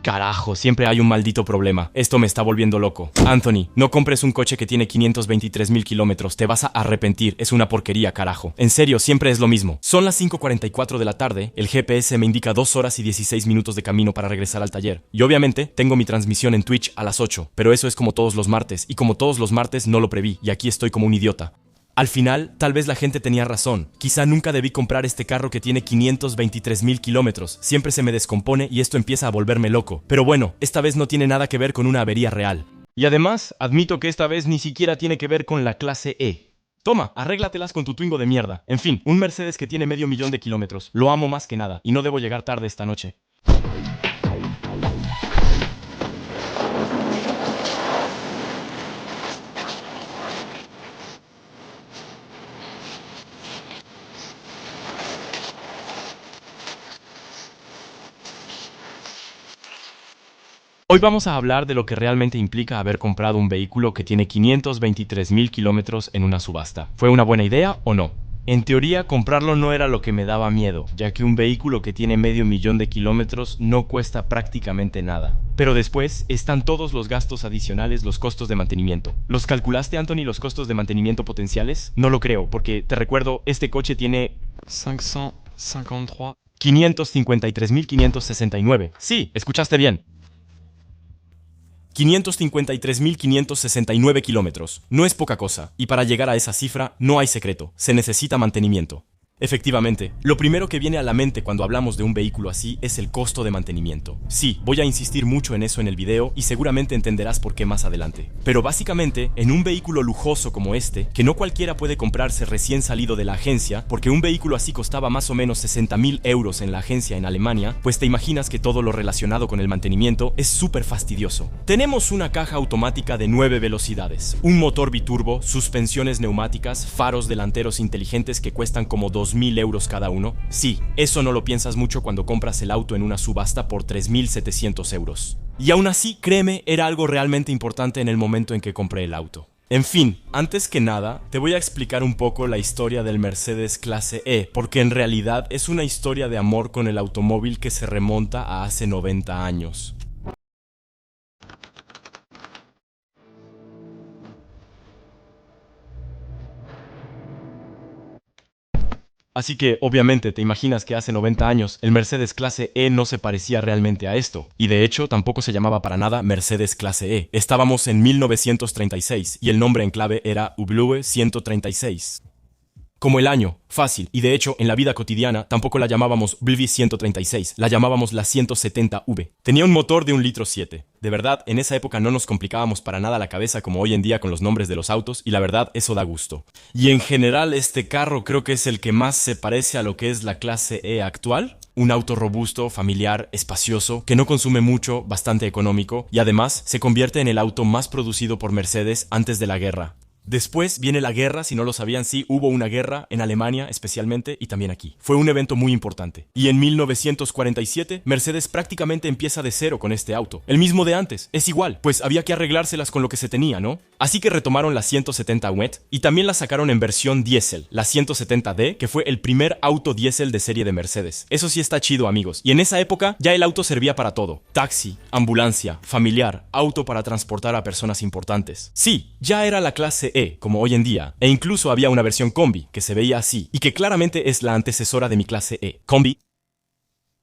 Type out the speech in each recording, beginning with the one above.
Carajo, siempre hay un maldito problema. Esto me está volviendo loco. Anthony, no compres un coche que tiene 523,000 kilómetros. Te vas a arrepentir. Es una porquería, carajo. En serio, siempre es lo mismo. Son las 5:44 de la tarde. El GPS me indica 2 horas y 16 minutos de camino para regresar al taller. Y obviamente, tengo mi transmisión en Twitch a las 8. Pero eso es como todos los martes. Y como todos los martes, no lo preví. Y aquí estoy como un idiota. Al final, tal vez la gente tenía razón. Quizá nunca debí comprar este carro que tiene 523,000 kilómetros. Siempre se me descompone y esto empieza a volverme loco. Pero bueno, esta vez no tiene nada que ver con una avería real. Y además, admito que esta vez ni siquiera tiene que ver con la clase E. Toma, arréglatelas con tu Twingo de mierda. En fin, un Mercedes que tiene 500,000 de kilómetros. Lo amo más que nada y no debo llegar tarde esta noche. Hoy vamos a hablar de lo que realmente implica haber comprado un vehículo que tiene 523,000 kilómetros en una subasta. ¿Fue una buena idea o no? En teoría, comprarlo no era lo que me daba miedo, ya que un vehículo que tiene 500,000 de kilómetros no cuesta prácticamente nada. Pero después están todos los gastos adicionales, los costos de mantenimiento. ¿Los calculaste, Anthony, los costos de mantenimiento potenciales? No lo creo, porque te recuerdo, este coche tiene 553,569. Sí, escuchaste bien. 553,569 kilómetros. No es poca cosa, y para llegar a esa cifra no hay secreto, se necesita mantenimiento. Efectivamente, lo primero que viene a la mente cuando hablamos de un vehículo así es el costo de mantenimiento. Sí, voy a insistir mucho en eso en el video y seguramente entenderás por qué más adelante. Pero básicamente, en un vehículo lujoso como este, que no cualquiera puede comprarse recién salido de la agencia, porque un vehículo así costaba más o menos 60,000 euros en la agencia en Alemania, pues te imaginas que todo lo relacionado con el mantenimiento es súper fastidioso. Tenemos una caja automática de 9 velocidades, un motor biturbo, suspensiones neumáticas, faros delanteros inteligentes que cuestan como 2,000 euros cada uno. Sí, eso no lo piensas mucho cuando compras el auto en una subasta por 3,700 euros. Y aún así, créeme, era algo realmente importante en el momento en que compré el auto. En fin, antes que nada, te voy a explicar un poco la historia del Mercedes Clase E, porque en realidad es una historia de amor con el automóvil que se remonta a hace 90 años. Así que, obviamente, te imaginas que hace 90 años el Mercedes Clase E no se parecía realmente a esto. Y de hecho, tampoco se llamaba para nada Mercedes Clase E. Estábamos en 1936 y el nombre en clave era Ublue 136. Como el año, fácil, y de hecho en la vida cotidiana tampoco la llamábamos Bv 136, la llamábamos la 170V. Tenía un motor de 1,7 litros. De verdad, en esa época no nos complicábamos para nada la cabeza como hoy en día con los nombres de los autos, y la verdad, eso da gusto. Y en general este carro creo que es el que más se parece a lo que es la clase E actual. Un auto robusto, familiar, espacioso, que no consume mucho, bastante económico, y además se convierte en el auto más producido por Mercedes antes de la guerra. Después viene la guerra, si no lo sabían, sí, hubo una guerra en Alemania especialmente y también aquí. Fue un evento muy importante. Y en 1947, Mercedes prácticamente empieza de cero con este auto. El mismo de antes, es igual, pues había que arreglárselas con lo que se tenía, ¿no? Así que retomaron la 170 WET y también la sacaron en versión diésel, la 170D, que fue el primer auto diésel de serie de Mercedes. Eso sí está chido, amigos. Y en esa época ya el auto servía para todo. Taxi, ambulancia, familiar, auto para transportar a personas importantes. Sí, ya era la clase E, como hoy en día, e incluso había una versión combi, que se veía así, y que claramente es la antecesora de mi clase E, combi.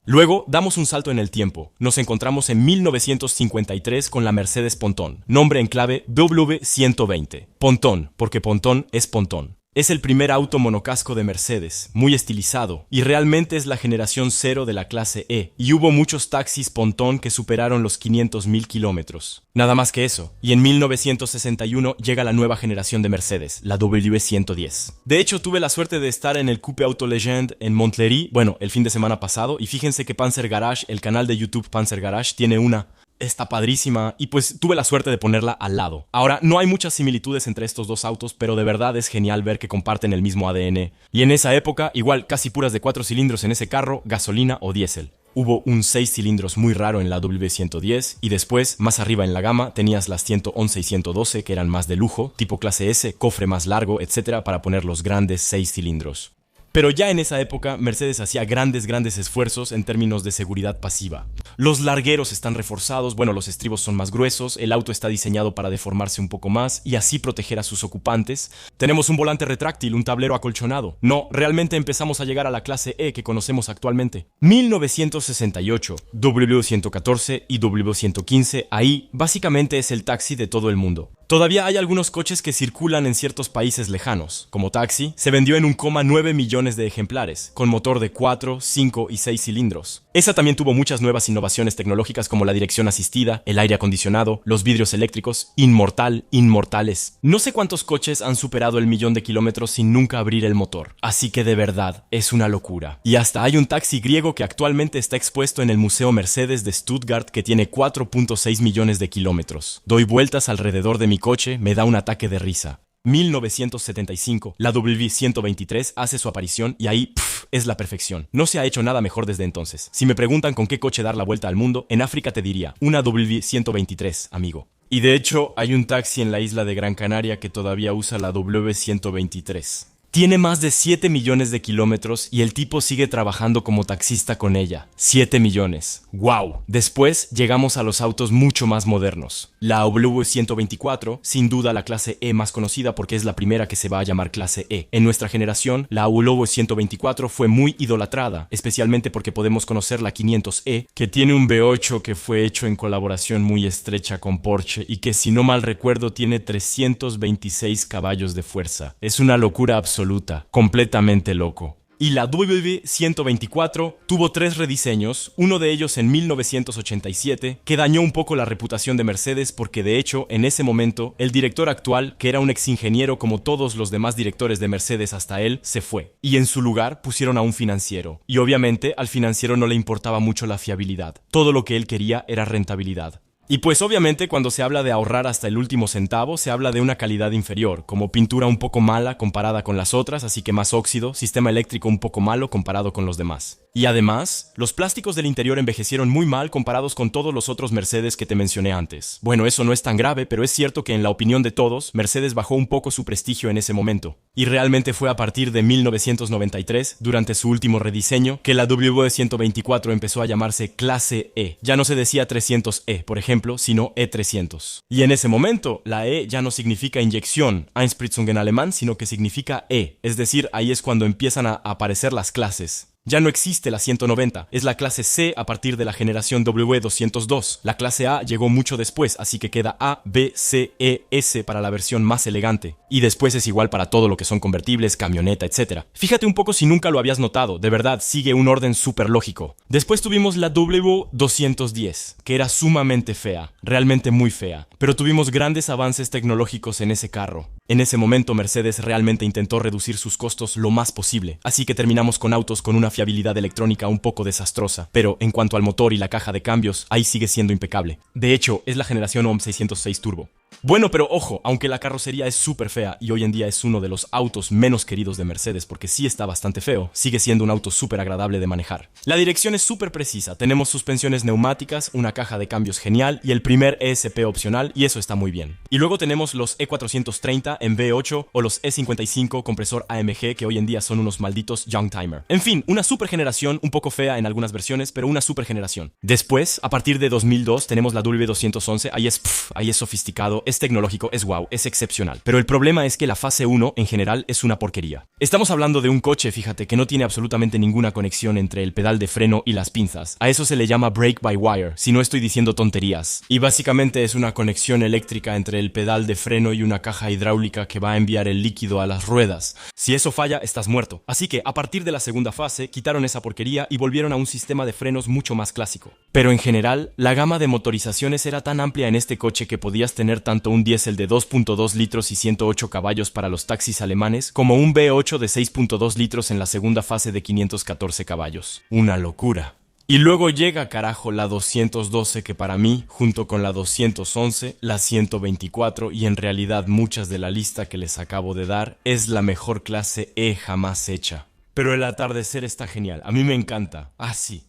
Luego, damos un salto en el tiempo. Nos encontramos en 1953 con la Mercedes Ponton, nombre en clave W120. Ponton, porque Ponton es pontón. Es el primer auto monocasco de Mercedes, muy estilizado, y realmente es la generación cero de la clase E, y hubo muchos taxis Ponton que superaron los 500,000 kilómetros. Nada más que eso, y en 1961 llega la nueva generación de Mercedes, la W110. De hecho, tuve la suerte de estar en el Coupe Auto Legend en Montlhéry, bueno, el fin de semana pasado, y fíjense que Panzer Garage, el canal de YouTube Panzer Garage, tiene una. Está padrísima y pues tuve la suerte de ponerla al lado. Ahora, no hay muchas similitudes entre estos dos autos, pero de verdad es genial ver que comparten el mismo ADN. Y en esa época, igual casi puras de 4 cilindros en ese carro, gasolina o diésel. Hubo un 6 cilindros muy raro en la W110 y después, más arriba en la gama, tenías las 111 y 112 que eran más de lujo, tipo clase S, cofre más largo, etc. para poner los grandes 6 cilindros. Pero ya en esa época, Mercedes hacía grandes esfuerzos en términos de seguridad pasiva. Los largueros están reforzados, bueno, los estribos son más gruesos, el auto está diseñado para deformarse un poco más y así proteger a sus ocupantes. Tenemos un volante retráctil, un tablero acolchonado. No, realmente empezamos a llegar a la clase E que conocemos actualmente. 1968, W114 y W115, ahí básicamente es el taxi de todo el mundo. Todavía hay algunos coches que circulan en ciertos países lejanos. Como Taxi, se vendió en 1,9 millones de ejemplares, con motor de 4, 5 y 6 cilindros. Esa también tuvo muchas nuevas innovaciones tecnológicas como la dirección asistida, el aire acondicionado, los vidrios eléctricos, inmortales. No sé cuántos coches han superado el 1.000.000 de kilómetros sin nunca abrir el motor. Así que de verdad, es una locura. Y hasta hay un taxi griego que actualmente está expuesto en el Museo Mercedes de Stuttgart que tiene 4,6 millones de kilómetros. Doy vueltas alrededor de mi coche, me da un ataque de risa. 1975, la W123 hace su aparición y ahí, es la perfección. No se ha hecho nada mejor desde entonces. Si me preguntan con qué coche dar la vuelta al mundo, en África te diría, una W123, amigo. Y de hecho, hay un taxi en la isla de Gran Canaria que todavía usa la W123. Tiene más de 7 millones de kilómetros y el tipo sigue trabajando como taxista con ella. 7 millones. ¡Wow! Después llegamos a los autos mucho más modernos. La W124, sin duda la clase E más conocida porque es la primera que se va a llamar clase E. En nuestra generación, la W124 fue muy idolatrada, especialmente porque podemos conocer la 500E, que tiene un V8 que fue hecho en colaboración muy estrecha con Porsche y que si no mal recuerdo tiene 326 caballos de fuerza. Es una locura absoluta. Completamente loco. Y la W124 tuvo 3 rediseños, uno de ellos en 1987, que dañó un poco la reputación de Mercedes porque de hecho, en ese momento, el director actual, que era un exingeniero como todos los demás directores de Mercedes hasta él, se fue. Y en su lugar pusieron a un financiero. Y obviamente, al financiero no le importaba mucho la fiabilidad. Todo lo que él quería era rentabilidad. Y pues obviamente cuando se habla de ahorrar hasta el último centavo, se habla de una calidad inferior, como pintura un poco mala comparada con las otras, así que más óxido, sistema eléctrico un poco malo comparado con los demás. Y además, los plásticos del interior envejecieron muy mal comparados con todos los otros Mercedes que te mencioné antes. Bueno, eso no es tan grave, pero es cierto que en la opinión de todos, Mercedes bajó un poco su prestigio en ese momento. Y realmente fue a partir de 1993, durante su último rediseño, que la W124 empezó a llamarse Clase E. Ya no se decía 300E, por ejemplo, sino E300. Y en ese momento, la E ya no significa inyección, Einspritzung en alemán, sino que significa E. Es decir, ahí es cuando empiezan a aparecer las clases. Ya no existe la 190, es la clase C a partir de la generación W202. La clase A llegó mucho después, así que queda A, B, C, E, S para la versión más elegante. Y después es igual para todo lo que son convertibles, camioneta, etc. Fíjate un poco si nunca lo habías notado, de verdad, sigue un orden súper lógico. Después tuvimos la W210, que era sumamente fea, realmente muy fea. Pero tuvimos grandes avances tecnológicos en ese carro. En ese momento Mercedes realmente intentó reducir sus costos lo más posible, así que terminamos con autos con una fiabilidad electrónica un poco desastrosa, pero en cuanto al motor y la caja de cambios, ahí sigue siendo impecable. De hecho, es la generación OM 606 Turbo. Bueno, pero ojo, aunque la carrocería es súper fea y hoy en día es uno de los autos menos queridos de Mercedes porque sí está bastante feo, sigue siendo un auto súper agradable de manejar. La dirección es súper precisa, tenemos suspensiones neumáticas, una caja de cambios genial y el primer ESP opcional y eso está muy bien. Y luego tenemos los E430 en V8 o los E55 compresor AMG que hoy en día son unos malditos Youngtimer. En fin, una super generación, un poco fea en algunas versiones, pero una super generación. Después, a partir de 2002 tenemos la W211, ahí es sofisticado, es tecnológico, es wow, es excepcional. Pero el problema es que la fase 1 en general es una porquería. Estamos hablando de un coche, fíjate, que no tiene absolutamente ninguna conexión entre el pedal de freno y las pinzas. A eso se le llama brake by wire, si no estoy diciendo tonterías. Y básicamente es una conexión eléctrica entre el pedal de freno y una caja hidráulica que va a enviar el líquido a las ruedas. Si eso falla, estás muerto. Así que a partir de la segunda fase, quitaron esa porquería y volvieron a un sistema de frenos mucho más clásico. Pero en general, la gama de motorizaciones era tan amplia en este coche que podías tener tanto un diésel de 2.2 litros y 108 caballos para los taxis alemanes, como un V8 de 6.2 litros en la segunda fase de 514 caballos. Una locura. Y luego llega, carajo, la 212 que para mí, junto con la 211, la 124 y en realidad muchas de la lista que les acabo de dar, es la mejor clase E jamás hecha. Pero el atardecer está genial, a mí me encanta. Así.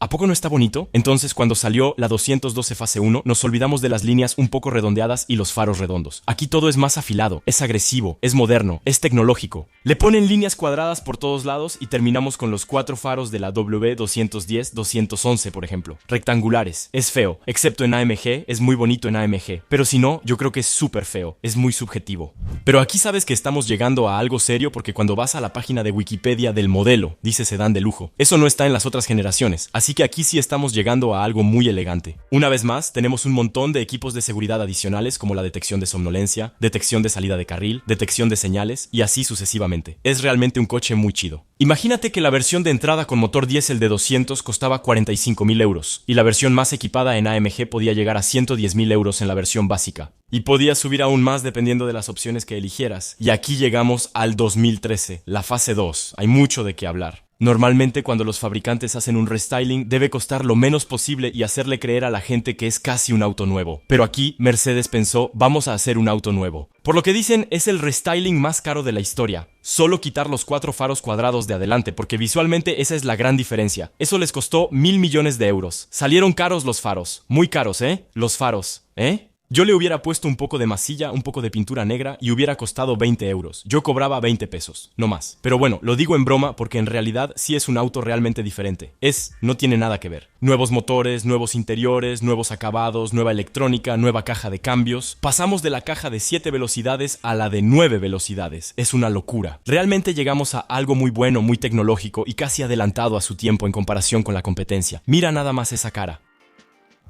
¿A poco no está bonito? Entonces, cuando salió la 212 fase 1, nos olvidamos de las líneas un poco redondeadas y los faros redondos. Aquí todo es más afilado, es agresivo, es moderno, es tecnológico. Le ponen líneas cuadradas por todos lados y terminamos con los 4 faros de la W210-211, por ejemplo. Rectangulares. Es feo, excepto en AMG, es muy bonito en AMG. Pero si no, yo creo que es súper feo, es muy subjetivo. Pero aquí sabes que estamos llegando a algo serio porque cuando vas a la página de Wikipedia del modelo, dice sedán de lujo. Eso no está en las otras generaciones, así que aquí sí estamos llegando a algo muy elegante. Una vez más, tenemos un montón de equipos de seguridad adicionales como la detección de somnolencia, detección de salida de carril, detección de señales y así sucesivamente. Es realmente un coche muy chido. Imagínate que la versión de entrada con motor diésel de 200 costaba 45.000 euros y la versión más equipada en AMG podía llegar a 110.000 euros en la versión básica. Y podía subir aún más dependiendo de las opciones que eligieras. Y aquí llegamos al 2013, la fase 2. Hay mucho de qué hablar. Normalmente cuando los fabricantes hacen un restyling debe costar lo menos posible y hacerle creer a la gente que es casi un auto nuevo. Pero aquí Mercedes pensó, vamos a hacer un auto nuevo. Por lo que dicen es el restyling más caro de la historia. Solo quitar los 4 faros cuadrados de adelante, porque visualmente esa es la gran diferencia. Eso les costó 1.000 millones de euros. Salieron caros los faros. Muy caros, ¿eh? Los faros, ¿eh? Yo le hubiera puesto un poco de masilla, un poco de pintura negra y hubiera costado 20 euros. Yo cobraba 20 pesos, no más. Pero bueno, lo digo en broma porque en realidad sí es un auto realmente diferente. No tiene nada que ver. Nuevos motores, nuevos interiores, nuevos acabados, nueva electrónica, nueva caja de cambios. Pasamos de la caja de 7 velocidades a la de 9 velocidades. Es una locura. Realmente llegamos a algo muy bueno, muy tecnológico y casi adelantado a su tiempo en comparación con la competencia. Mira nada más esa cara.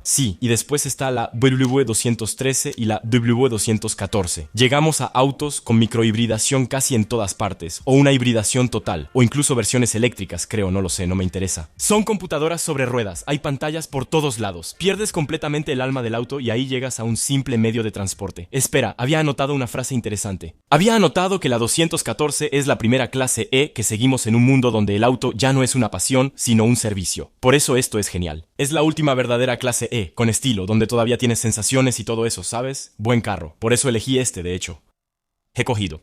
Sí, y después está la W213 y la W214. Llegamos a autos con microhibridación casi en todas partes, o una hibridación total, o incluso versiones eléctricas, creo, no lo sé, no me interesa. Son computadoras sobre ruedas, hay pantallas por todos lados. Pierdes completamente el alma del auto y ahí llegas a un simple medio de transporte. Espera, había anotado una frase interesante. Había anotado que la 214 es la primera clase E que seguimos en un mundo donde el auto ya no es una pasión, sino un servicio. Por eso esto es genial. Es la última verdadera clase E, con estilo, donde todavía tienes sensaciones y todo eso, ¿sabes? Buen carro. Por eso elegí este, de hecho. He cogido.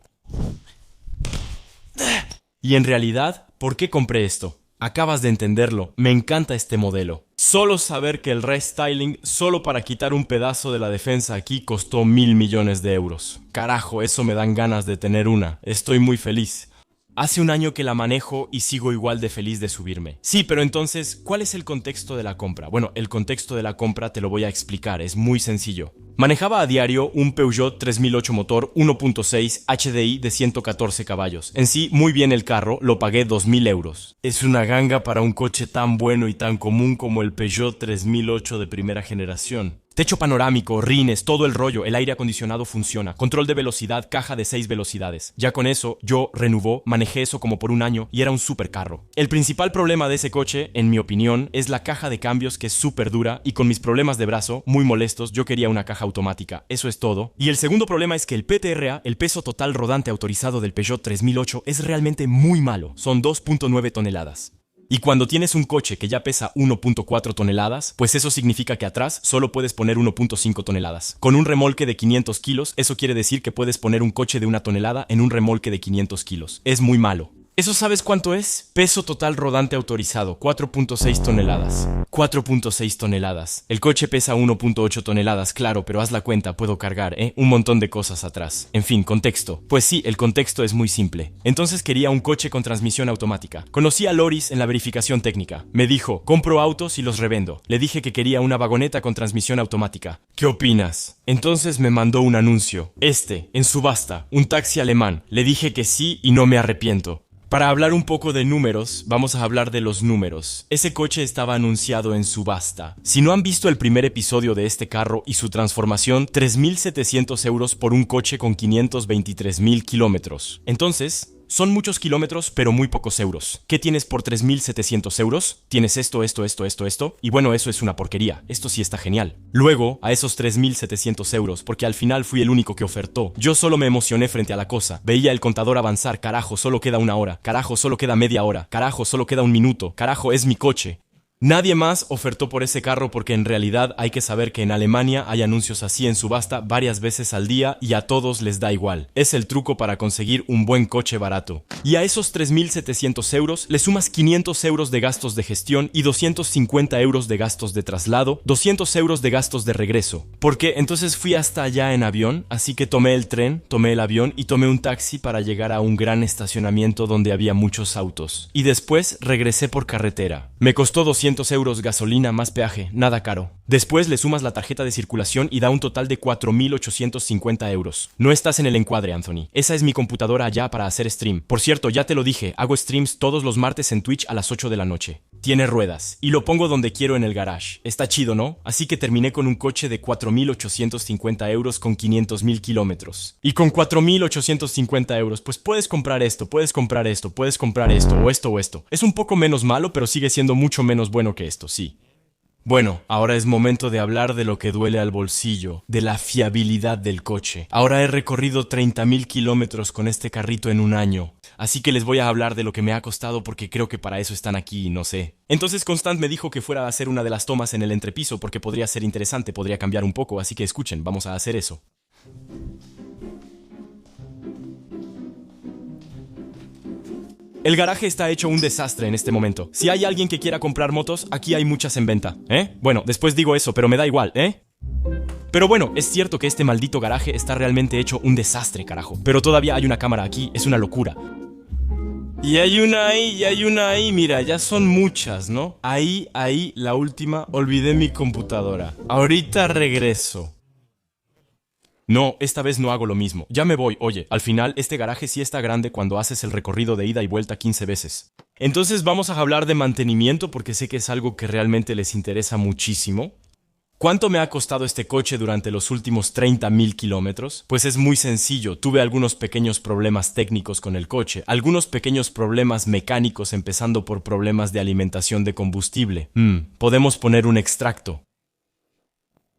Y en realidad, ¿por qué compré esto? Acabas de entenderlo. Me encanta este modelo. Solo saber que el restyling, solo para quitar un pedazo de la defensa aquí, costó 1.000 millones de euros. Carajo, eso me dan ganas de tener una. Estoy muy feliz. Hace un año que la manejo y sigo igual de feliz de subirme. Sí, pero entonces, ¿cuál es el contexto de la compra? Bueno, el contexto de la compra te lo voy a explicar, es muy sencillo. Manejaba a diario un Peugeot 3008 motor 1.6 HDI de 114 caballos. En sí, muy bien el carro, lo pagué 2.000 euros. Es una ganga para un coche tan bueno y tan común como el Peugeot 3008 de primera generación. Techo panorámico, rines, todo el rollo, el aire acondicionado funciona, control de velocidad, caja de 6 velocidades. Ya con eso, yo, Renouveau, manejé eso como por un año y era un super carro. El principal problema de ese coche, en mi opinión, es la caja de cambios que es súper dura y con mis problemas de brazo, muy molestos, yo quería una caja automática. Eso es todo. Y el segundo problema es que el PTRA, el peso total rodante autorizado del Peugeot 3008, es realmente muy malo. Son 2.9 toneladas. Y cuando tienes un coche que ya pesa 1.4 toneladas, pues eso significa que atrás solo puedes poner 1.5 toneladas. Con un remolque de 500 kilos, eso quiere decir que puedes poner un coche de 1 tonelada en un remolque de 500 kilos. Es muy malo. ¿Eso sabes cuánto es? Peso total rodante autorizado, 4.6 toneladas. 4.6 toneladas. El coche pesa 1.8 toneladas, claro, pero haz la cuenta, puedo cargar, un montón de cosas atrás. En fin, contexto. Pues sí, el contexto es muy simple. Entonces quería un coche con transmisión automática. Conocí a Loris en la verificación técnica. Me dijo, compro autos y los revendo. Le dije que quería una vagoneta con transmisión automática. ¿Qué opinas? Entonces me mandó un anuncio. En subasta, un taxi alemán. Le dije que sí y no me arrepiento. Para hablar un poco de números, vamos a hablar de los números. Ese coche estaba anunciado en subasta. Si no han visto el primer episodio de este carro y su transformación, 3.700 euros por un coche con 523.000 kilómetros. Entonces, son muchos kilómetros, pero muy pocos euros. ¿Qué tienes por 3.700 euros? Tienes esto, y bueno, eso es una porquería. Esto sí está genial. Luego, a esos 3.700 euros, porque al final fui el único que ofertó. Yo solo me emocioné frente a la cosa. Veía el contador avanzar, carajo, solo queda 1 hora. Carajo, solo queda media hora. Carajo, solo queda 1 minuto. Carajo, es mi coche. Nadie más ofertó por ese carro porque en realidad hay que saber que en Alemania hay anuncios así en subasta varias veces al día y a todos les da igual. Es el truco para conseguir un buen coche barato. Y a esos 3.700 euros le sumas 500 euros de gastos de gestión y 250 euros de gastos de traslado, 200 euros de gastos de regreso. Porque entonces fui hasta allá en avión, así que tomé el tren, tomé el avión y tomé un taxi para llegar a un gran estacionamiento donde había muchos autos. Y después regresé por carretera. Me costó 200 euros gasolina más peaje, nada caro. Después le sumas la tarjeta de circulación y da un total de 4.850 euros. No estás en el encuadre, Anthony. Esa es mi computadora allá para hacer stream. Por cierto, ya te lo dije, hago streams todos los martes en Twitch a las 8 de la noche. Tiene ruedas y lo pongo donde quiero en el garage. Está chido, ¿no? Así que terminé con un coche de 4.850 euros con 500.000 kilómetros. Y con 4.850 euros, pues puedes comprar esto, puedes comprar esto, puedes comprar esto o esto o esto. Es un poco menos malo, pero sigue siendo mucho menos bueno que esto, sí. Bueno, ahora es momento de hablar de lo que duele al bolsillo, de la fiabilidad del coche. Ahora he recorrido 30.000 kilómetros con este carrito en un año, así que les voy a hablar de lo que me ha costado porque creo que para eso están aquí, no sé. Entonces Constant me dijo que fuera a hacer una de las tomas en el entrepiso porque podría ser interesante, podría cambiar un poco, así que escuchen, vamos a hacer eso. El garaje está hecho un desastre en este momento. Si hay alguien que quiera comprar motos, aquí hay muchas en venta, ¿eh? Bueno, después digo eso, pero me da igual, ¿eh? Pero bueno, es cierto que este maldito garaje está realmente hecho un desastre, carajo. Pero todavía hay una cámara aquí, es una locura. Y hay una ahí, y hay una ahí, mira, ya son muchas, ¿no? Ahí, la última, olvidé mi computadora. Ahorita regreso. No, esta vez no hago lo mismo. Ya me voy, oye, al final este garaje sí está grande cuando haces el recorrido de ida y vuelta 15 veces. Entonces vamos a hablar de mantenimiento porque sé que es algo que realmente les interesa muchísimo. ¿Cuánto me ha costado este coche durante los últimos 30.000 kilómetros? Pues es muy sencillo, tuve algunos pequeños problemas técnicos con el coche, algunos pequeños problemas mecánicos empezando por problemas de alimentación de combustible. Podemos poner un extracto.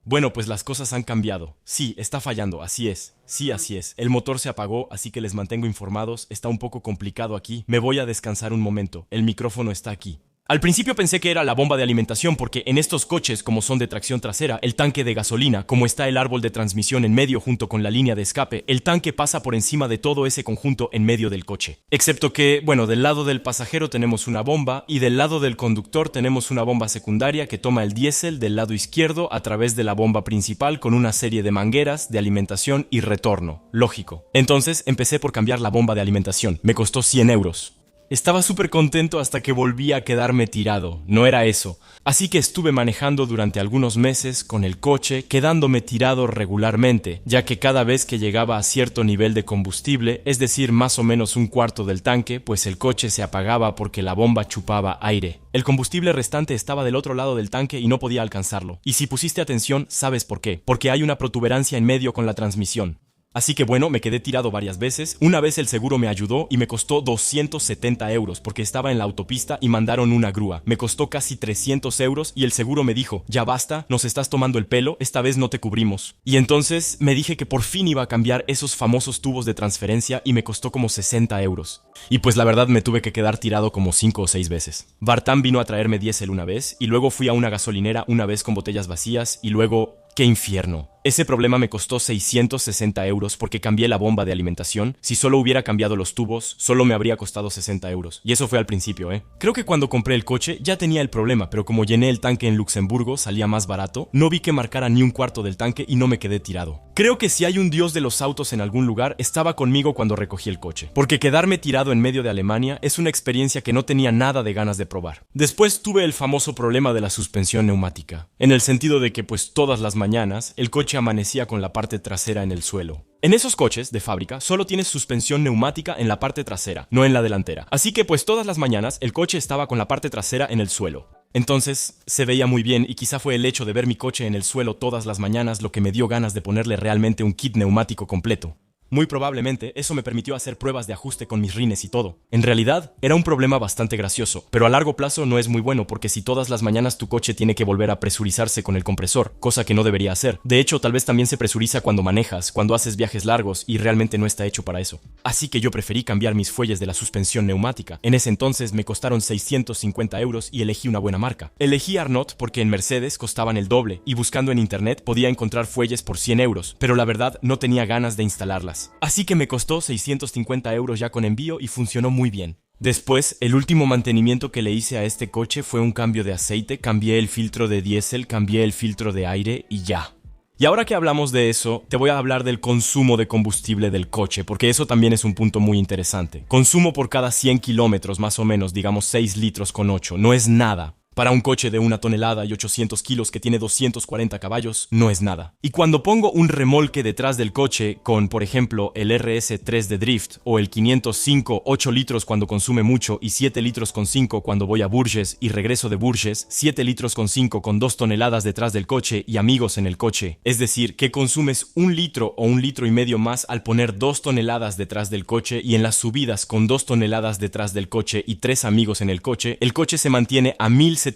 Bueno, pues las cosas han cambiado. Sí, está fallando, así es. Sí, así es. El motor se apagó, así que les mantengo informados. Está un poco complicado aquí. Me voy a descansar un momento. El micrófono está aquí. Al principio pensé que era la bomba de alimentación porque en estos coches, como son de tracción trasera, el tanque de gasolina, como está el árbol de transmisión en medio junto con la línea de escape, el tanque pasa por encima de todo ese conjunto en medio del coche. Excepto que, bueno, del lado del pasajero tenemos una bomba y del lado del conductor tenemos una bomba secundaria que toma el diésel del lado izquierdo a través de la bomba principal con una serie de mangueras de alimentación y retorno. Lógico. Entonces empecé por cambiar la bomba de alimentación. Me costó 100 euros. Estaba súper contento hasta que volví a quedarme tirado, no era eso. Así que estuve manejando durante algunos meses con el coche, quedándome tirado regularmente, ya que cada vez que llegaba a cierto nivel de combustible, es decir, más o menos un cuarto del tanque, pues el coche se apagaba porque la bomba chupaba aire. El combustible restante estaba del otro lado del tanque y no podía alcanzarlo. Y si pusiste atención, sabes por qué. Porque hay una protuberancia en medio con la transmisión. Así que bueno, me quedé tirado varias veces. Una vez el seguro me ayudó y me costó 270 euros porque estaba en la autopista y mandaron una grúa. Me costó casi 300 euros y el seguro me dijo, ya basta, nos estás tomando el pelo, esta vez no te cubrimos. Y entonces me dije que por fin iba a cambiar esos famosos tubos de transferencia y me costó como 60 euros. Y pues la verdad me tuve que quedar tirado como 5 o 6 veces. Bartán vino a traerme diésel una vez y luego fui a una gasolinera una vez con botellas vacías y luego... ¡Qué infierno! Ese problema me costó 660 euros porque cambié la bomba de alimentación. Si solo hubiera cambiado los tubos, solo me habría costado 60 euros. Y eso fue al principio, ¿eh? Creo que cuando compré el coche ya tenía el problema, pero como llené el tanque en Luxemburgo, salía más barato, no vi que marcara ni un cuarto del tanque y no me quedé tirado. Creo que si hay un dios de los autos en algún lugar, estaba conmigo cuando recogí el coche. Porque quedarme tirado en medio de Alemania es una experiencia que no tenía nada de ganas de probar. Después tuve el famoso problema de la suspensión neumática. En el sentido de que pues todas las mañanas el coche amanecía con la parte trasera en el suelo. En esos coches de fábrica solo tienes suspensión neumática en la parte trasera, no en la delantera. Así que pues todas las mañanas el coche estaba con la parte trasera en el suelo. Entonces se veía muy bien y quizá fue el hecho de ver mi coche en el suelo todas las mañanas lo que me dio ganas de ponerle realmente un kit neumático completo. Muy probablemente eso me permitió hacer pruebas de ajuste con mis rines y todo. En realidad, era un problema bastante gracioso, pero a largo plazo no es muy bueno porque si todas las mañanas tu coche tiene que volver a presurizarse con el compresor, cosa que no debería hacer. De hecho, tal vez también se presuriza cuando manejas, cuando haces viajes largos y realmente no está hecho para eso. Así que yo preferí cambiar mis fuelles de la suspensión neumática. En ese entonces me costaron 650 euros y elegí una buena marca. Elegí Arnott porque en Mercedes costaban el doble y buscando en internet podía encontrar fuelles por 100 euros, pero la verdad no tenía ganas de instalarlas. Así que me costó 650 euros ya con envío y funcionó muy bien. Después, el último mantenimiento que le hice a este coche fue un cambio de aceite, cambié el filtro de diésel, cambié el filtro de aire y ya. Y ahora que hablamos de eso, te voy a hablar del consumo de combustible del coche, porque eso también es un punto muy interesante. Consumo por cada 100 kilómetros, más o menos, digamos 6 litros con 8, no es nada. Para un coche de 1 tonelada y 800 kilos que tiene 240 caballos, no es nada. Y cuando pongo un remolque detrás del coche con, por ejemplo, el RS3 de Drift o el 505, 8 litros cuando consume mucho y 7 litros con 5 cuando voy a Bourges y regreso de Bourges, 7 litros con 5 con 2 toneladas detrás del coche y amigos en el coche. Es decir, que consumes 1 litro o 1,5 litros más al poner 2 toneladas detrás del coche y en las subidas con 2 toneladas detrás del coche y 3 amigos en el coche se mantiene a 1700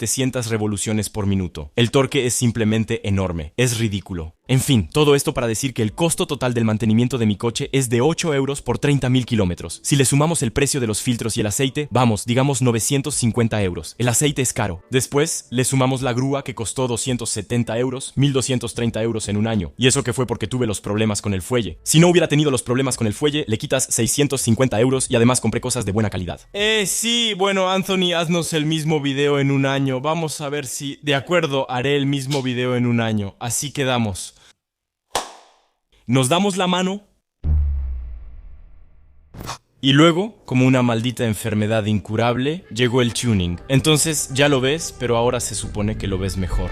revoluciones por minuto. El torque es simplemente enorme, es ridículo. En fin, todo esto para decir que el costo total del mantenimiento de mi coche es de 8 euros por 30.000 kilómetros. Si le sumamos el precio de los filtros y el aceite, vamos, digamos 950 euros. El aceite es caro. Después, le sumamos la grúa que costó 270 euros, 1.230 euros en un año. Y eso que fue porque tuve los problemas con el fuelle. Si no hubiera tenido los problemas con el fuelle, le quitas 650 euros y además compré cosas de buena calidad. Sí, bueno, Anthony, haznos el mismo video en un año. Vamos a ver si... De acuerdo, haré el mismo video en un año. Así quedamos. Nos damos la mano y luego, como una maldita enfermedad incurable, llegó el tuning. Entonces ya lo ves, pero ahora se supone que lo ves mejor.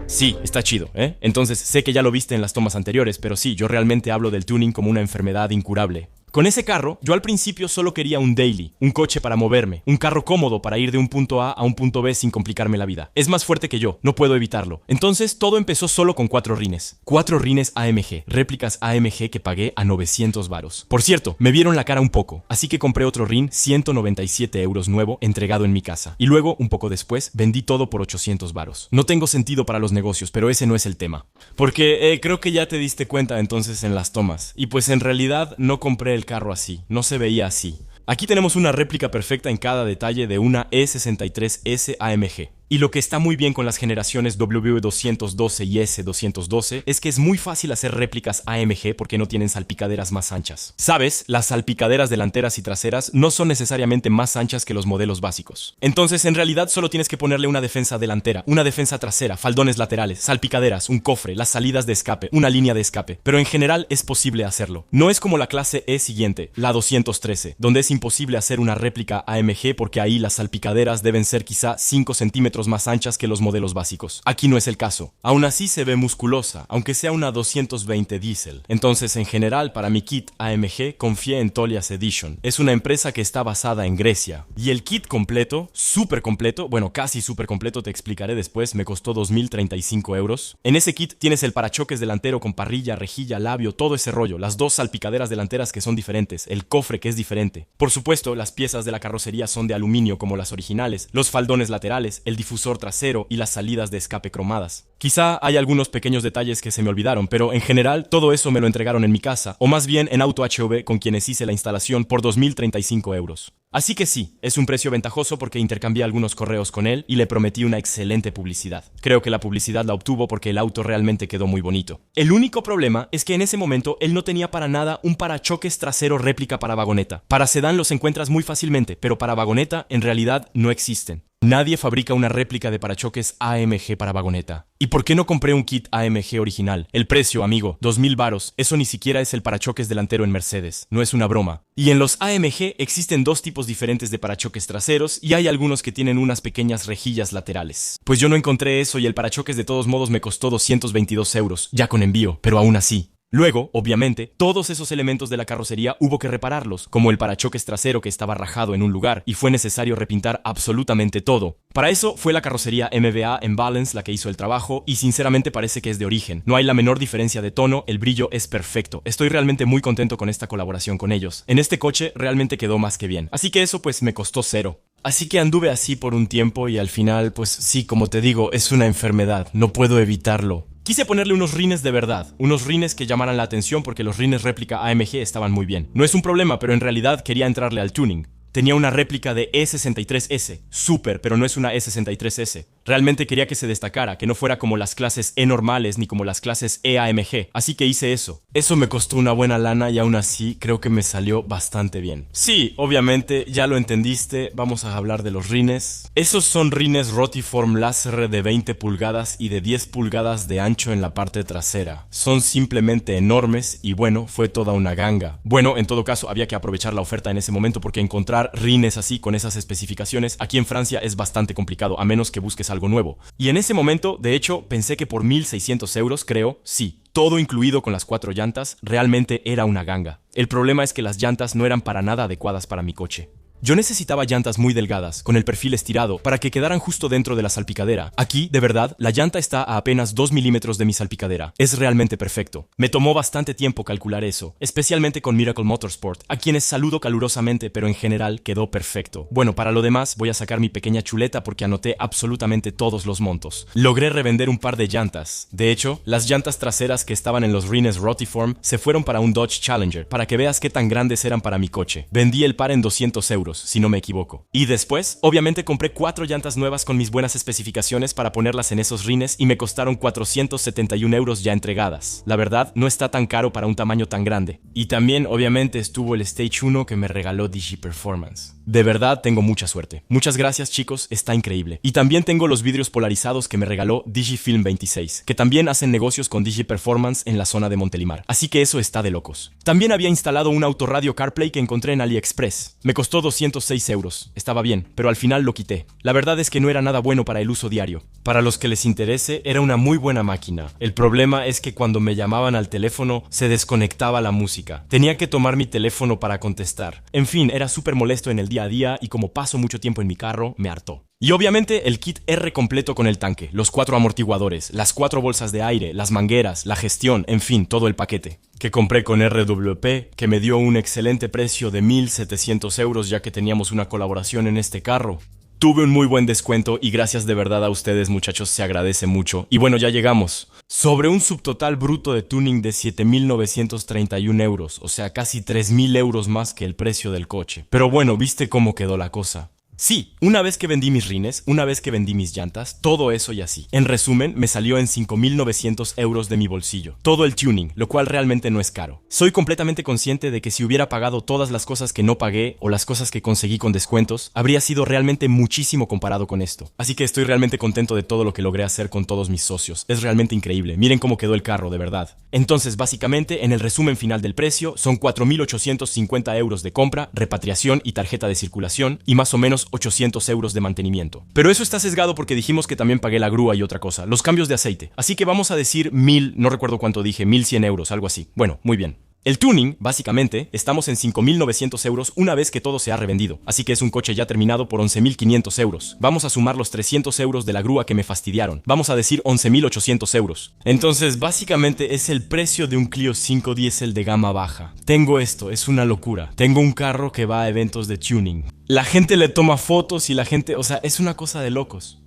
Sí, está chido, ¿eh? Entonces sé que ya lo viste en las tomas anteriores, pero sí, yo realmente hablo del tuning como una enfermedad incurable. Con ese carro, yo al principio solo quería un daily, un coche para moverme, un carro cómodo para ir de un punto A un punto B sin complicarme la vida. Es más fuerte que yo, no puedo evitarlo. Entonces todo empezó solo con 4 rines. 4 rines AMG, réplicas AMG que pagué a 900 varos. Por cierto, me vieron la cara un poco, así que compré otro rin, 197 euros nuevo, entregado en mi casa. Y luego, un poco después, vendí todo por 800 varos. No tengo sentido para los negocios, pero ese no es el tema. Porque creo que ya te diste cuenta entonces en las tomas. Y pues en realidad no compré el carro así, no se veía así. Aquí tenemos una réplica perfecta en cada detalle de una E63S AMG. Y lo que está muy bien con las generaciones W212 y S212 es que es muy fácil hacer réplicas AMG porque no tienen salpicaderas más anchas. ¿Sabes? Las salpicaderas delanteras y traseras no son necesariamente más anchas que los modelos básicos. Entonces, en realidad, solo tienes que ponerle una defensa delantera, una defensa trasera, faldones laterales, salpicaderas, un cofre, las salidas de escape, una línea de escape. Pero en general es posible hacerlo. No es como la clase E siguiente, la 213, donde es imposible hacer una réplica AMG porque ahí las salpicaderas deben ser quizá 5 centímetros más anchas que los modelos básicos. Aquí no es el caso. Aún así se ve musculosa, aunque sea una 220 diésel. Entonces, en general, para mi kit AMG, confié en Tolias Edition. Es una empresa que está basada en Grecia. Y el kit completo, súper completo, bueno, casi súper completo, te explicaré después, me costó 2.035 euros. En ese kit tienes el parachoques delantero con parrilla, rejilla, labio, todo ese rollo, las 2 salpicaderas delanteras que son diferentes, el cofre que es diferente. Por supuesto, las piezas de la carrocería son de aluminio como las originales, los faldones laterales, el difusor trasero y las salidas de escape cromadas. Quizá hay algunos pequeños detalles que se me olvidaron, pero en general todo eso me lo entregaron en mi casa, o más bien en Auto HV con quienes hice la instalación por 2.035 euros. Así que sí, es un precio ventajoso porque intercambié algunos correos con él y le prometí una excelente publicidad. Creo que la publicidad la obtuvo porque el auto realmente quedó muy bonito. El único problema es que en ese momento él no tenía para nada un parachoques trasero réplica para vagoneta. Para sedán los encuentras muy fácilmente, pero para vagoneta en realidad no existen. Nadie fabrica una réplica de parachoques AMG para vagoneta. ¿Y por qué no compré un kit AMG original? El precio, amigo, 2.000 varos. Eso ni siquiera es el parachoques delantero en Mercedes. No es una broma. Y en los AMG existen 2 tipos diferentes de parachoques traseros y hay algunos que tienen unas pequeñas rejillas laterales. Pues yo no encontré eso y el parachoques de todos modos me costó 222 euros, ya con envío, pero aún así. Luego, obviamente, todos esos elementos de la carrocería hubo que repararlos, como el parachoques trasero que estaba rajado en un lugar y fue necesario repintar absolutamente todo. Para eso fue la carrocería MBA en Balance la que hizo el trabajo y sinceramente parece que es de origen. No hay la menor diferencia de tono, el brillo es perfecto. Estoy realmente muy contento con esta colaboración con ellos. En este coche realmente quedó más que bien. Así que eso pues me costó cero. Así que anduve así por un tiempo y al final, pues sí, como te digo, es una enfermedad, no puedo evitarlo. Quise ponerle unos rines de verdad, unos rines que llamaran la atención porque los rines réplica AMG estaban muy bien. No es un problema, pero en realidad quería entrarle al tuning. Tenía una réplica de E63S, súper, pero no es una E63S. Realmente quería que se destacara, que no fuera como las clases E normales ni como las clases EAMG, así que hice eso. Eso me costó una buena lana y aún así creo que me salió bastante bien. Sí, obviamente, ya lo entendiste, vamos a hablar de los rines. Esos son rines Rotiform láser de 20 pulgadas y de 10 pulgadas de ancho en la parte trasera. Son simplemente enormes y bueno, fue toda una ganga. Bueno, en todo caso, había que aprovechar la oferta en ese momento porque encontrar rines así con esas especificaciones aquí en Francia es bastante complicado, a menos que busques algo nuevo. Y en ese momento, de hecho, pensé que por 1.600 euros, creo, sí, todo incluido con las 4 llantas, realmente era una ganga. El problema es que las llantas no eran para nada adecuadas para mi coche. Yo necesitaba llantas muy delgadas, con el perfil estirado, para que quedaran justo dentro de la salpicadera. Aquí, de verdad, la llanta está a apenas 2 milímetros de mi salpicadera. Es realmente perfecto. Me tomó bastante tiempo calcular eso, especialmente con Miracle Motorsport, a quienes saludo calurosamente, pero en general quedó perfecto. Bueno, para lo demás, voy a sacar mi pequeña chuleta porque anoté absolutamente todos los montos. Logré revender un par de llantas. De hecho, las llantas traseras que estaban en los rines Rotiform se fueron para un Dodge Challenger, para que veas qué tan grandes eran para mi coche. Vendí el par en 200 euros. Si no me equivoco. Y después, obviamente compré 4 llantas nuevas con mis buenas especificaciones para ponerlas en esos rines y me costaron 471 euros ya entregadas. La verdad, no está tan caro para un tamaño tan grande. Y también, obviamente, estuvo el Stage 1 que me regaló Digi Performance. De verdad, tengo mucha suerte. Muchas gracias, chicos, está increíble. Y también tengo los vidrios polarizados que me regaló Digifilm 26, que también hacen negocios con Digi Performance en la zona de Montelimar. Así que eso está de locos. También había instalado un autorradio CarPlay que encontré en AliExpress. Me costó 206 euros. Estaba bien, pero al final lo quité. La verdad es que no era nada bueno para el uso diario. Para los que les interese, era una muy buena máquina. El problema es que cuando me llamaban al teléfono, se desconectaba la música. Tenía que tomar mi teléfono para contestar. En fin, era súper molesto en el día a día y como paso mucho tiempo en mi carro, me hartó. Y obviamente el kit R completo con el tanque, los 4 amortiguadores, las 4 bolsas de aire, las mangueras, la gestión, en fin, todo el paquete. Que compré con RWP, que me dio un excelente precio de 1.700 euros ya que teníamos una colaboración en este carro. Tuve un muy buen descuento y gracias de verdad a ustedes, muchachos, se agradece mucho. Y bueno, ya llegamos. Sobre un subtotal bruto de tuning de 7.931 euros, o sea, casi 3.000 euros más que el precio del coche. Pero bueno, ¿viste cómo quedó la cosa? Sí, una vez que vendí mis rines, una vez que vendí mis llantas, todo eso y así. En resumen, me salió en 5.900 euros de mi bolsillo. Todo el tuning, lo cual realmente no es caro. Soy completamente consciente de que si hubiera pagado todas las cosas que no pagué o las cosas que conseguí con descuentos, habría sido realmente muchísimo comparado con esto. Así que estoy realmente contento de todo lo que logré hacer con todos mis socios. Es realmente increíble. Miren cómo quedó el carro, de verdad. Entonces, básicamente, en el resumen final del precio, son 4.850 euros de compra, repatriación y tarjeta de circulación, y más o menos 800 euros de mantenimiento. Pero eso está sesgado porque dijimos que también pagué la grúa y otra cosa, los cambios de aceite. Así que vamos a decir 1.000, no recuerdo cuánto dije, 1.100 euros, algo así. Bueno, muy bien. El tuning, básicamente, estamos en 5.900 euros una vez que todo se ha revendido, así que es un coche ya terminado por 11.500 euros. Vamos a sumar los 300 euros de la grúa que me fastidiaron, vamos a decir 11.800 euros. Entonces, básicamente es el precio de un Clio 5 Diesel de gama baja. Tengo esto, es una locura. Tengo un carro que va a eventos de tuning. La gente le toma fotos y la gente, o sea, es una cosa de locos.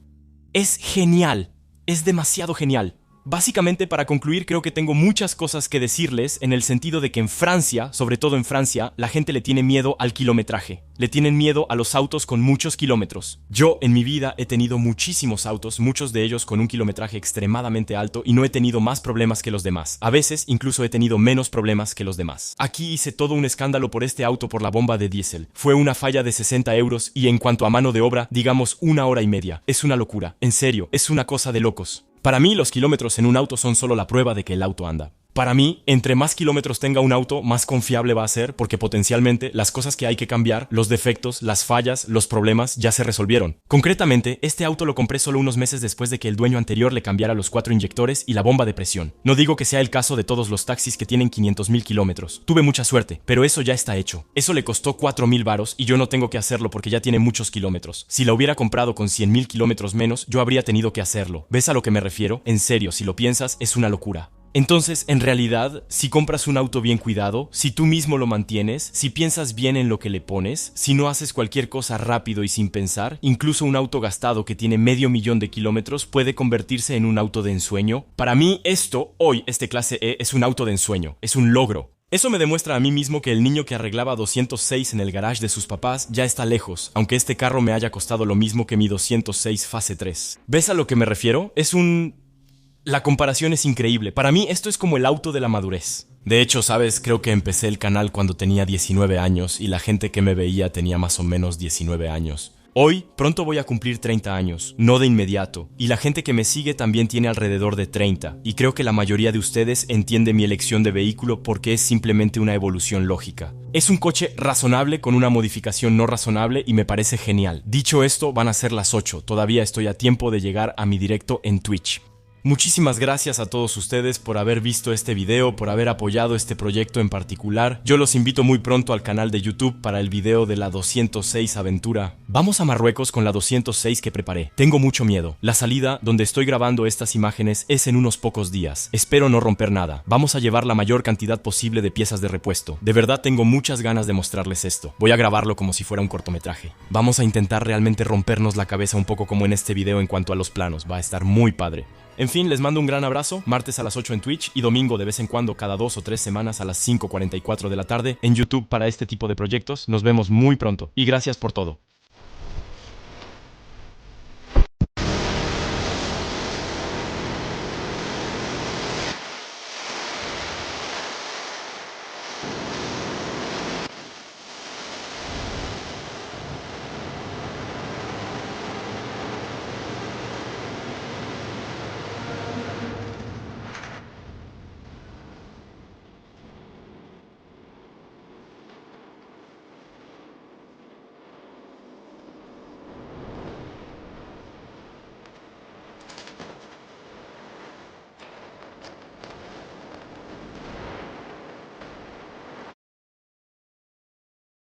Es genial, es demasiado genial. Básicamente, para concluir, creo que tengo muchas cosas que decirles en el sentido de que en Francia, sobre todo en Francia, la gente le tiene miedo al kilometraje. Le tienen miedo a los autos con muchos kilómetros. Yo, en mi vida, he tenido muchísimos autos, muchos de ellos con un kilometraje extremadamente alto y no he tenido más problemas que los demás. A veces, incluso he tenido menos problemas que los demás. Aquí hice todo un escándalo por este auto por la bomba de diésel. Fue una falla de 60 euros y en cuanto a mano de obra, digamos 1 hora y media. Es una locura. En serio, es una cosa de locos. Para mí, los kilómetros en un auto son solo la prueba de que el auto anda. Para mí, entre más kilómetros tenga un auto, más confiable va a ser porque potencialmente las cosas que hay que cambiar, los defectos, las fallas, los problemas ya se resolvieron. Concretamente, este auto lo compré solo unos meses después de que el dueño anterior le cambiara los 4 inyectores y la bomba de presión. No digo que sea el caso de todos los taxis que tienen 500,000 kilómetros. Tuve mucha suerte, pero eso ya está hecho. Eso le costó 4,000 varos y yo no tengo que hacerlo porque ya tiene muchos kilómetros. Si la hubiera comprado con 100,000 kilómetros menos, yo habría tenido que hacerlo. ¿Ves a lo que me refiero? En serio, si lo piensas, es una locura. Entonces, en realidad, si compras un auto bien cuidado, si tú mismo lo mantienes, si piensas bien en lo que le pones, si no haces cualquier cosa rápido y sin pensar, incluso un auto gastado que tiene 500,000 de kilómetros puede convertirse en un auto de ensueño. Para mí, este clase E, es un auto de ensueño, es un logro. Eso me demuestra a mí mismo que el niño que arreglaba 206 en el garage de sus papás ya está lejos, aunque este carro me haya costado lo mismo que mi 206 fase 3. ¿Ves a lo que me refiero? La comparación es increíble. Para mí esto es como el auto de la madurez. De hecho, sabes, creo que empecé el canal cuando tenía 19 años y la gente que me veía tenía más o menos 19 años. Hoy, pronto voy a cumplir 30 años, no de inmediato, y la gente que me sigue también tiene alrededor de 30, y creo que la mayoría de ustedes entiende mi elección de vehículo porque es simplemente una evolución lógica. Es un coche razonable con una modificación no razonable y me parece genial. Dicho esto, van a ser las 8, todavía estoy a tiempo de llegar a mi directo en Twitch. Muchísimas gracias a todos ustedes por haber visto este video, por haber apoyado este proyecto en particular. Yo los invito muy pronto al canal de YouTube para el video de la 206 aventura. Vamos a Marruecos con la 206 que preparé. Tengo mucho miedo. La salida, donde estoy grabando estas imágenes, es en unos pocos días. Espero no romper nada. Vamos a llevar la mayor cantidad posible de piezas de repuesto. De verdad tengo muchas ganas de mostrarles esto. Voy a grabarlo como si fuera un cortometraje. Vamos a intentar realmente rompernos la cabeza un poco como en este video en cuanto a los planos. Va a estar muy padre. En fin, les mando un gran abrazo, martes a las 8 en Twitch y domingo de vez en cuando cada 2 o 3 semanas a las 5:44 de la tarde en YouTube para este tipo de proyectos. Nos vemos muy pronto y gracias por todo.